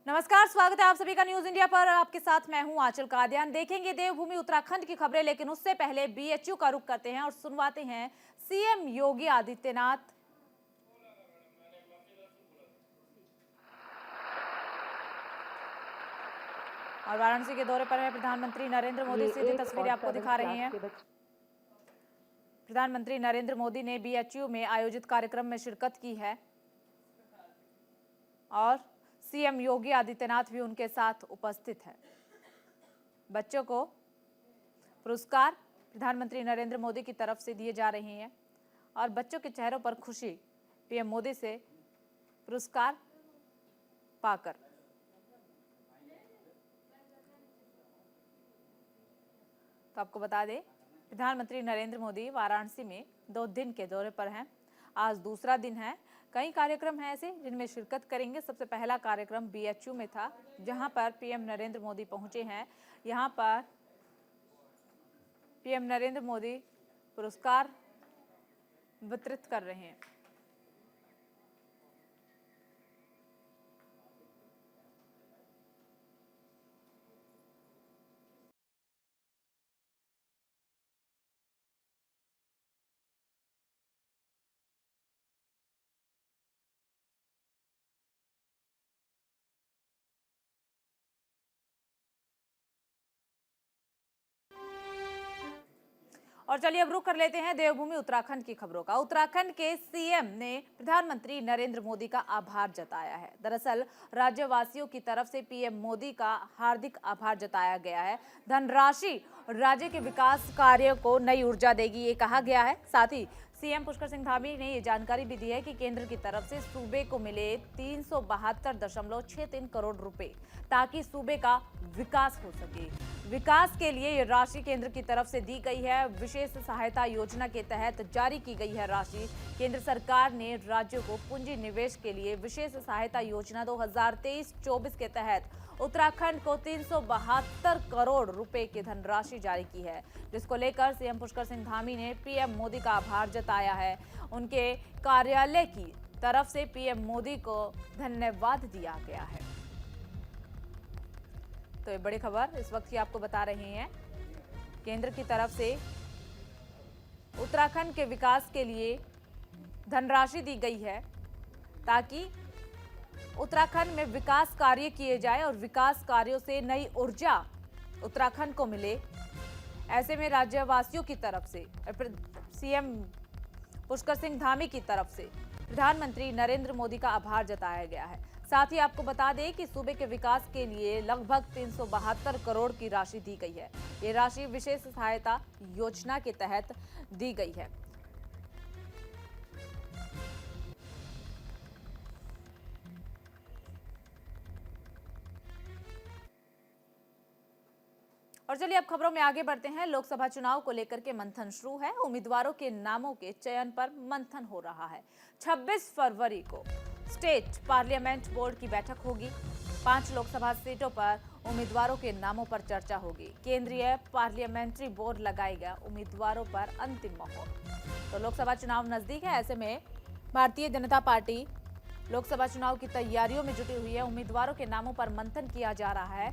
नमस्कार, स्वागत है आप सभी का न्यूज इंडिया पर। आपके साथ मैं हूं आंचल कादियान। देखेंगे देवभूमि उत्तराखंड की खबरें, लेकिन उससे पहले बीएचयू का रुख करते हैं और सुनवाते हैं सीएम योगी आदित्यनाथ। और वाराणसी के दौरे पर है प्रधानमंत्री नरेंद्र मोदी। ये सीधी 8 तस्वीरें और आपको 7 दिखा रहे क्लास हैं। के बच्चे। प्रधानमंत्री नरेंद्र मोदी ने बीएचयू में आयोजित कार्यक्रम में शिरकत की है और सीएम योगी आदित्यनाथ भी उनके साथ उपस्थित है। बच्चों को पुरस्कार प्रधानमंत्री नरेंद्र मोदी की तरफ से दिए जा रहे हैं और बच्चों के चेहरों पर खुशी पीएम मोदी से पुरस्कार पाकर। तो आपको बता दें, प्रधानमंत्री नरेंद्र मोदी वाराणसी में 2 दिन के दौरे पर हैं। आज दूसरा दिन है। कई कार्यक्रम हैं ऐसे जिनमें शिरकत करेंगे। सबसे पहला कार्यक्रम बीएचयू में था, जहां पर पीएम नरेंद्र मोदी पहुंचे हैं। यहां पर पीएम नरेंद्र मोदी पुरस्कार वितरित कर रहे हैं। और चलिए अब रुख कर लेते हैं देवभूमि उत्तराखंड की खबरों का। उत्तराखंड के सीएम ने प्रधानमंत्री नरेंद्र मोदी का आभार जताया है। दरअसल राज्यवासियों की तरफ से पीएम मोदी का हार्दिक आभार जताया गया है। धनराशि राज्य के विकास कार्यों को नई ऊर्जा देगी, ये कहा गया है। साथ ही सीएम पुष्कर सिंह धामी ने ये जानकारी भी दी है कि केंद्र की तरफ से सूबे को मिले 372.63 करोड़ रुपए, ताकि सूबे का विकास हो सके। विकास के लिए ये राशि केंद्र की तरफ से दी गई है। विशेष सहायता योजना के तहत जारी की गई है राशि। केंद्र सरकार ने राज्यों को पूंजी निवेश के लिए विशेष सहायता योजना 2023-24 के तहत उत्तराखंड को 372 करोड़ रुपए की धनराशि जारी की है, जिसको लेकर सीएम पुष्कर सिंह धामी ने पीएम मोदी का आभार जताया है। उनके कार्यालय की तरफ से पीएम मोदी को धन्यवाद दिया गया है। तो ये बड़ी खबर इस वक्त की आपको बता रहे हैं। केंद्र की तरफ से उत्तराखंड के विकास के लिए धनराशि दी गई है, ताकि उत्तराखंड में विकास कार्य किए जाए और विकास कार्यों से नई ऊर्जा उत्तराखंड को मिले। ऐसे में राज्यवासियों की तरफ से सीएम पुष्कर सिंह धामी की तरफ से प्रधानमंत्री नरेंद्र मोदी का आभार जताया गया है। साथ ही आपको बता दें कि सूबे के विकास के लिए लगभग 372 करोड़ की राशि दी गई है। ये राशि विशेष सहायता योजना के तहत दी गई है। और चलिए अब खबरों में आगे बढ़ते हैं। लोकसभा चुनाव को लेकर के मंथन शुरू है। उम्मीदवारों के नामों के चयन पर मंथन हो रहा है। 26 फरवरी को स्टेट पार्लियामेंट बोर्ड की बैठक होगी। 5 लोकसभा सीटों पर उम्मीदवारों के नामों पर चर्चा होगी। केंद्रीय पार्लियामेंट्री बोर्ड लगाएगा उम्मीदवारों पर अंतिम मोहर। तो लोकसभा चुनाव नजदीक है। ऐसे में भारतीय जनता पार्टी लोकसभा चुनाव की तैयारियों में जुटी हुई है। उम्मीदवारों के नामों पर मंथन किया जा रहा है।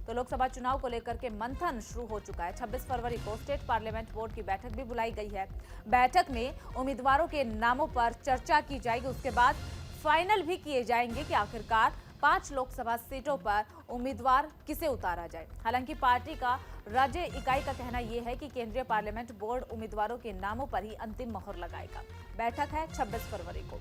तो लोकसभा चुनाव को लेकर के मंथन शुरू हो चुका है। 26 फरवरी को स्टेट पार्लियामेंट बोर्ड की बैठक भी बुलाई गई है। बैठक में उम्मीदवारों के नामों पर चर्चा की जाएगी। उसके बाद फाइनल भी किए जाएंगे कि आखिरकार 5 लोकसभा सीटों पर उम्मीदवार किसे उतारा जाए। हालांकि पार्टी का राज्य इकाई का कहना यह है कि केंद्रीय पार्लियामेंट बोर्ड उम्मीदवारों के नामों पर ही अंतिम मोहर लगाएगा। बैठक है 26 फरवरी को।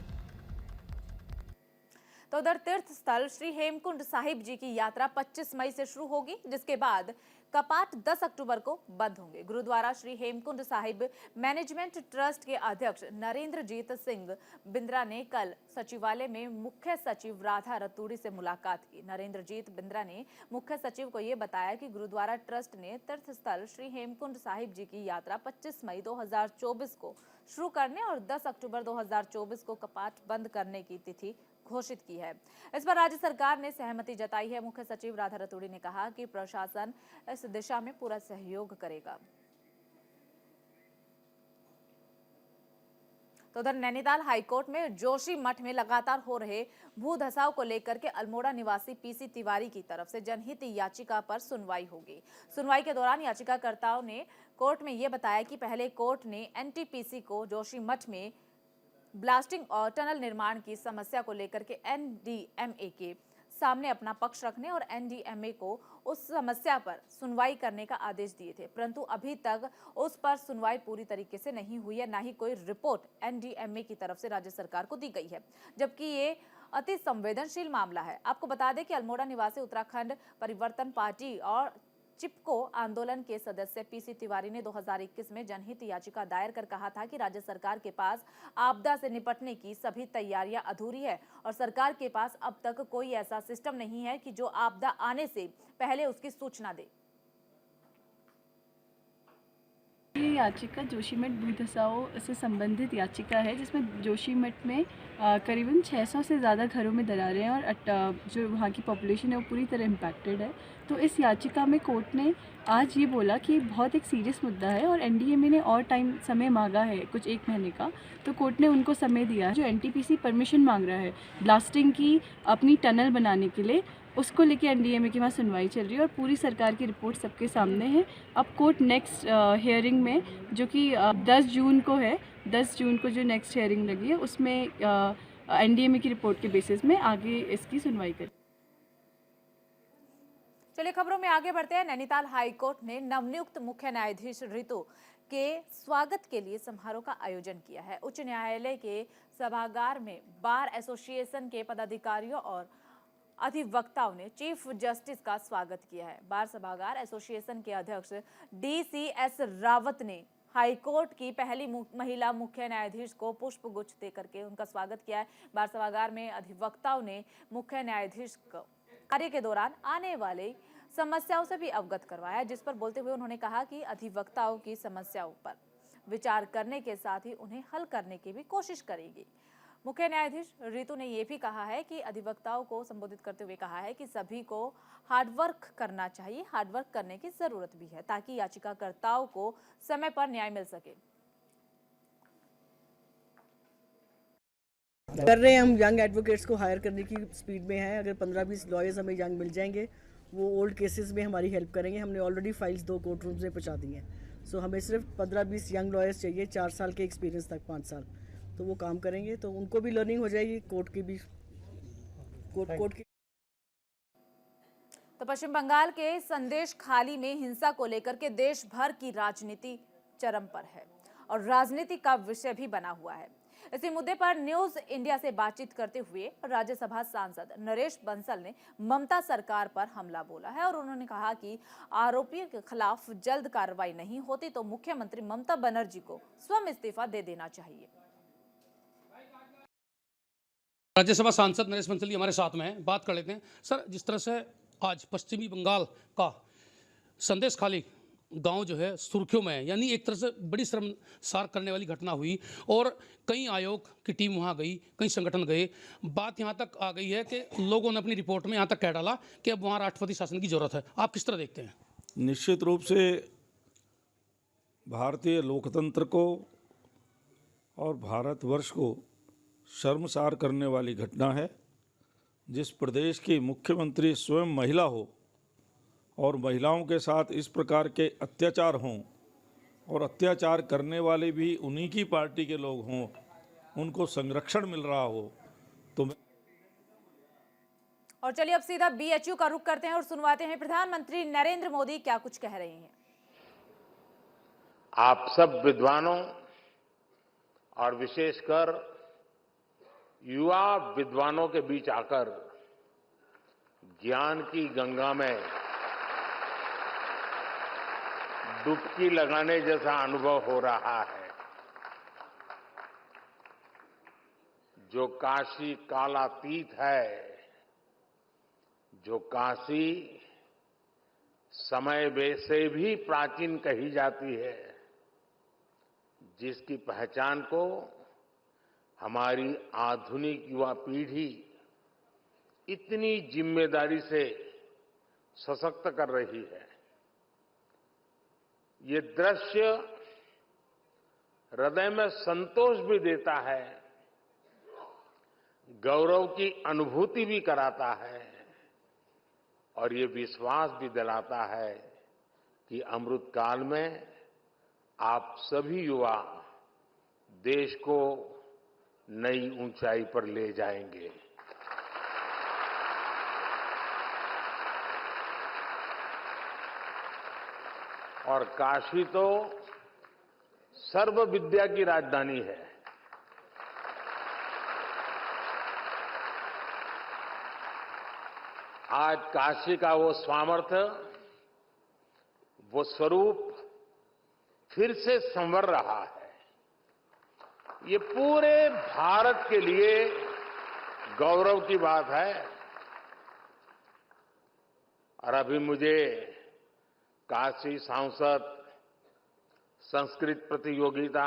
तो उधर तीर्थ स्थल श्री हेमकुंड साहिब जी की यात्रा 25 मई से शुरू होगी, जिसके बाद कपाट 10 अक्टूबर को बंद होंगे। गुरुद्वारा श्री हेमकुंड साहिब मैनेजमेंट ट्रस्ट के अध्यक्ष नरेंद्रजीत सिंह बिंद्रा ने कल सचिवालय में मुख्य सचिव राधा रतूड़ी से मुलाकात की। नरेंद्रजीत बिंद्रा ने मुख्य सचिव को यह बताया कि गुरुद्वारा ट्रस्ट ने तीर्थ स्थल श्री हेमकुंड साहिब जी की यात्रा 25 मई 2024 को शुरू करने और 10 अक्टूबर 2024 को कपाट बंद करने की तिथि घोषित की है। इस पर राज्य सरकार ने सहमति जताई है। मुख्य सचिव राधा रतूड़ी ने कहा कि प्रशासन इस दिशा में पूरा सहयोग करेगा। तो उधर नैनीताल हाईकोर्ट में जोशी मठ में लगातार हो रहे भू धसाव को लेकर के अल्मोड़ा निवासी पीसी तिवारी की तरफ से जनहित याचिका पर सुनवाई होगी। सुनवाई के दौरान याचिकाकर्ताओं ने कोर्ट में ये बताया कि पहले कोर्ट ने एनटीपीसी को जोशी मठ में ब्लास्टिंग और टनल निर्माण की समस्या को लेकर के एनडीएमए के सामने अपना पक्ष रखने और एनडीएमए को उस समस्या पर सुनवाई करने का आदेश दिए थे, परंतु अभी तक उस पर सुनवाई पूरी तरीके से नहीं हुई है, ना ही कोई रिपोर्ट एनडीएमए की तरफ से राज्य सरकार को दी गई है, जबकि ये अति संवेदनशील मामला है। आपको बता दें कि अल्मोड़ा निवासी उत्तराखंड परिवर्तन पार्टी और चिपको आंदोलन के सदस्य पीसी तिवारी ने 2021 में जनहित याचिका दायर कर कहा था कि राज्य सरकार के पास आपदा से निपटने की सभी तैयारियां अधूरी है और सरकार के पास अब तक कोई ऐसा सिस्टम नहीं है कि जो आपदा आने से पहले उसकी सूचना दे। ये याचिका जोशीमठ भू धसाव से संबंधित याचिका है, जिसमें जोशीमठ में करीबन 600 से ज़्यादा घरों में दरारें हैं और जो वहाँ की पॉपुलेशन है वो पूरी तरह इम्पैक्टेड है। तो इस याचिका में कोर्ट ने आज ये बोला कि बहुत एक सीरियस मुद्दा है और एनडीएमए ने और समय मांगा है कुछ 1 महीने का, तो कोर्ट ने उनको समय दिया है। जो एनटीपीसी परमिशन मांग रहा है ब्लास्टिंग की अपनी टनल बनाने के लिए, उसको लेके एनडीएमए की वहाँ सुनवाई चल रही है और पूरी सरकार की रिपोर्ट सबके सामने है। अब कोर्ट नेक्स्ट हियरिंग में, जो कि 10 जून को है, 10 जून को जो नेक्स्ट हियरिंग लगी है, उसमें एनडीएमए की रिपोर्ट के बेसिस में आगे इसकी सुनवाई करें। चलिए खबरों में आगे बढ़ते हैं। नैनीताल हाईकोर्ट ने नवनियुक्त मुख्य न्यायाधीश ऋतु के स्वागत के लिए समारोह का आयोजन किया है। उच्च न्यायालय के सभागार में बार एसोसिएशन के पदाधिकारियों और अधिवक्ताओं ने चीफ जस्टिस का स्वागत किया है। बार सभागार एसोसिएशन के अध्यक्ष डीसीएस रावत ने हाईकोर्ट की पहली महिला मुख्य न्यायाधीश को पुष्प गुच्छ देकर के उनका स्वागत किया है। बार सभागार में अधिवक्ताओं ने मुख्य न्यायाधीश को कार्य के दौरान आने वाले समस्याओं से भी अवगत करवाया, जिस पर बोलते हुए उन्होंने कहा कि अधिवक्ताओं की समस्याओं पर विचार करने के साथ ही उन्हें हल करने की भी कोशिश करेगी। मुख्य न्यायाधीश ऋतु ने यह भी कहा है कि अधिवक्ताओं को संबोधित करते हुए कहा है कि सभी को हार्डवर्क करना चाहिए, हार्डवर्क करने की जरूरत भी है ताकि याचिकाकर्ताओं को समय पर न्याय मिल सके। कर रहे हैं हम, यंग एडवोकेट्स को हायर करने की स्पीड में है। अगर 15-20 लॉयर्स हमें यंग मिल जाएंगे, वो ओल्ड केसेस में हमारी हेल्प करेंगे। हमने ऑलरेडी फाइल्स 2 कोर्ट रूम्स में पहुंचा दी हैं। सो हमें सिर्फ 15-20 यंग लॉयर्स चाहिए, 4 साल के एक्सपीरियंस तक, 5 साल, तो वो काम करेंगे, तो उनको भी लर्निंग हो जाएगी, कोर्ट की भी, कोर्ट की। तो पश्चिम बंगाल के संदेश खाली में हिंसा को लेकर के देश भर की राजनीति चरम पर है और राजनीति का विषय भी बना हुआ है। इसी मुद्दे पर न्यूज इंडिया से बातचीत करते हुए राज्यसभा सांसद नरेश बंसल ने ममता सरकार पर हमला बोला है और उन्होंने कहा कि आरोपियों के खिलाफ जल्द कार्रवाई नहीं होती तो मुख्यमंत्री ममता बनर्जी को स्वयं इस्तीफा दे देना चाहिए। राज्यसभा सांसद नरेश बंसल जी हमारे साथ में हैं, बात कर लेते हैं। सर, जिस तरह से आज पश्चिमी बंगाल का संदेश खाली गांव जो है सुर्खियों में है, यानी एक तरह से बड़ी शर्मसार करने वाली घटना हुई और कई आयोग की टीम वहां गई, कई संगठन गए। बात यहां तक आ गई है कि लोगों ने अपनी रिपोर्ट में यहां तक कह डाला कि अब वहां राष्ट्रपति शासन की जरूरत है। आप किस तरह देखते हैं? निश्चित रूप से भारतीय लोकतंत्र को और भारतवर्ष को शर्मसार करने वाली घटना है। जिस प्रदेश की मुख्यमंत्री स्वयं महिला हो और महिलाओं के साथ इस प्रकार के अत्याचार हों और अत्याचार करने वाले भी उन्हीं की पार्टी के लोग हों, उनको संरक्षण मिल रहा हो, तो और चलिए अब सीधा बीएचयू का रुख करते हैं और सुनवाते हैं प्रधानमंत्री नरेंद्र मोदी क्या कुछ कह रहे हैं। आप सब विद्वानों और विशेषकर युवा विद्वानों के बीच आकर ज्ञान की गंगा में डुबकी लगाने जैसा अनुभव हो रहा है। जो काशी कालातीत है, जो काशी समय से भी प्राचीन कही जाती है, जिसकी पहचान को हमारी आधुनिक युवा पीढ़ी इतनी जिम्मेदारी से सशक्त कर रही है, ये दृश्य हृदय में संतोष भी देता है, गौरव की अनुभूति भी कराता है और ये विश्वास भी दिलाता है कि अमृत काल में आप सभी युवा देश को नई ऊंचाई पर ले जाएंगे। और काशी तो सर्व विद्या की राजधानी है। आज काशी का वो सामर्थ्य, वो स्वरूप फिर से संवर रहा है। ये पूरे भारत के लिए गौरव की बात है। और अभी मुझे काशी सांसद संस्कृत प्रतियोगिता,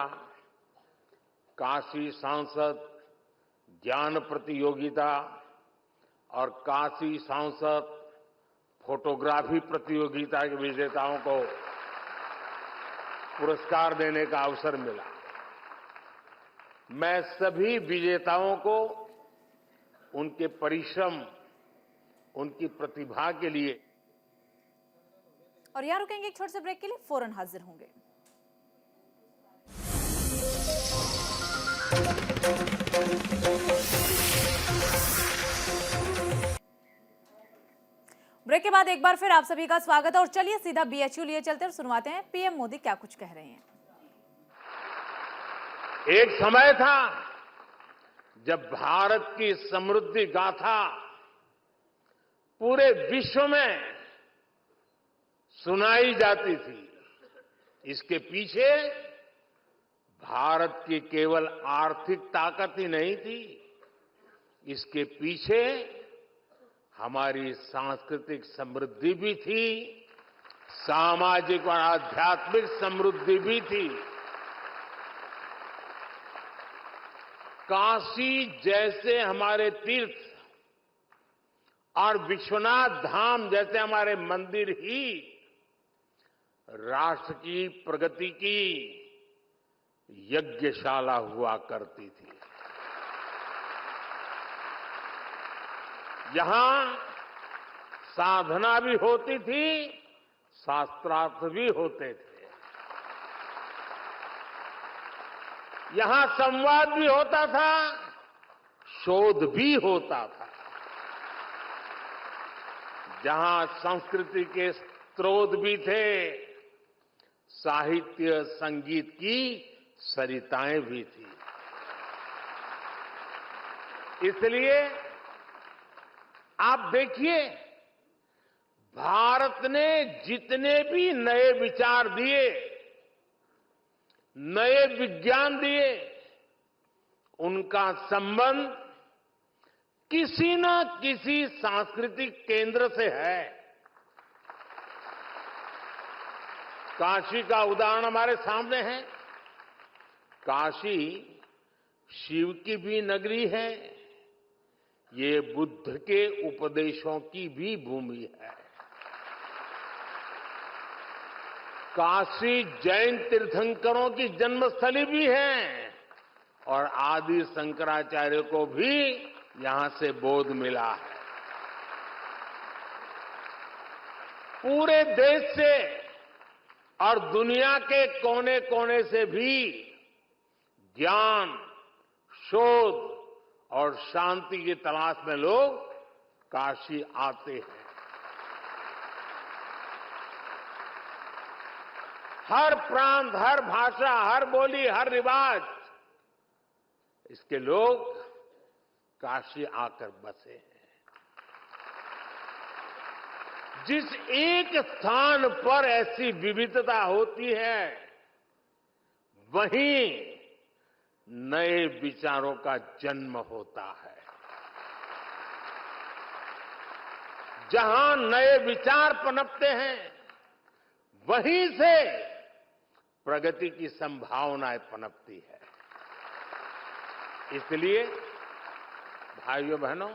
काशी सांसद ज्ञान प्रतियोगिता और काशी सांसद फोटोग्राफी प्रतियोगिता के विजेताओं को पुरस्कार देने का अवसर मिला। मैं सभी विजेताओं को उनके परिश्रम, उनकी प्रतिभा के लिए। और यहाँ रुकेंगे एक छोटे से ब्रेक के लिए, फौरन हाजिर होंगे। ब्रेक के बाद एक बार फिर आप सभी का स्वागत है और चलिए सीधा बीएचयू लिए चलते हैं और सुनवाते हैं पीएम मोदी क्या कुछ कह रहे हैं। एक समय था जब भारत की समृद्धि गाथा पूरे विश्व में सुनाई जाती थी। इसके पीछे भारत की केवल आर्थिक ताकत ही नहीं थी, इसके पीछे हमारी सांस्कृतिक समृद्धि भी थी, सामाजिक और आध्यात्मिक समृद्धि भी थी। काशी जैसे हमारे तीर्थ और विश्वनाथ धाम जैसे हमारे मंदिर ही राष्ट्र की प्रगति की यज्ञशाला हुआ करती थी। यहां साधना भी होती थी, शास्त्रार्थ भी होते थे। यहां संवाद भी होता था, शोध भी होता था। जहां संस्कृति के स्रोत भी थे, साहित्य संगीत की सरिताएं भी थी। इसलिए आप देखिए, भारत ने जितने भी नए विचार दिए, नए विज्ञान दिए, उनका संबंध किसी न किसी सांस्कृतिक केंद्र से है। काशी का उदाहरण हमारे सामने है। काशी शिव की भी नगरी है, ये बुद्ध के उपदेशों की भी भूमि है। काशी जैन तीर्थंकरों की जन्मस्थली भी है और आदि शंकराचार्य को भी यहां से बोध मिला है। पूरे देश से और दुनिया के कोने कोने से भी ज्ञान, शोध और शांति की तलाश में लोग काशी आते हैं। हर प्रांत, हर भाषा, हर बोली, हर रिवाज, इसके लोग काशी आकर बसे हैं। जिस एक स्थान पर ऐसी विविधता होती है, वहीं नए विचारों का जन्म होता है। जहां नए विचार पनपते हैं, वहीं से प्रगति की संभावनाएं पनपती है। इसलिए भाइयों बहनों,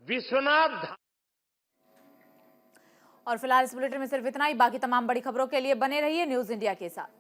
विश्वनाथ धाम। और फिलहाल इस बुलेटिन में सिर्फ इतना ही। बाकी तमाम बड़ी खबरों के लिए बने रहिए न्यूज इंडिया के साथ।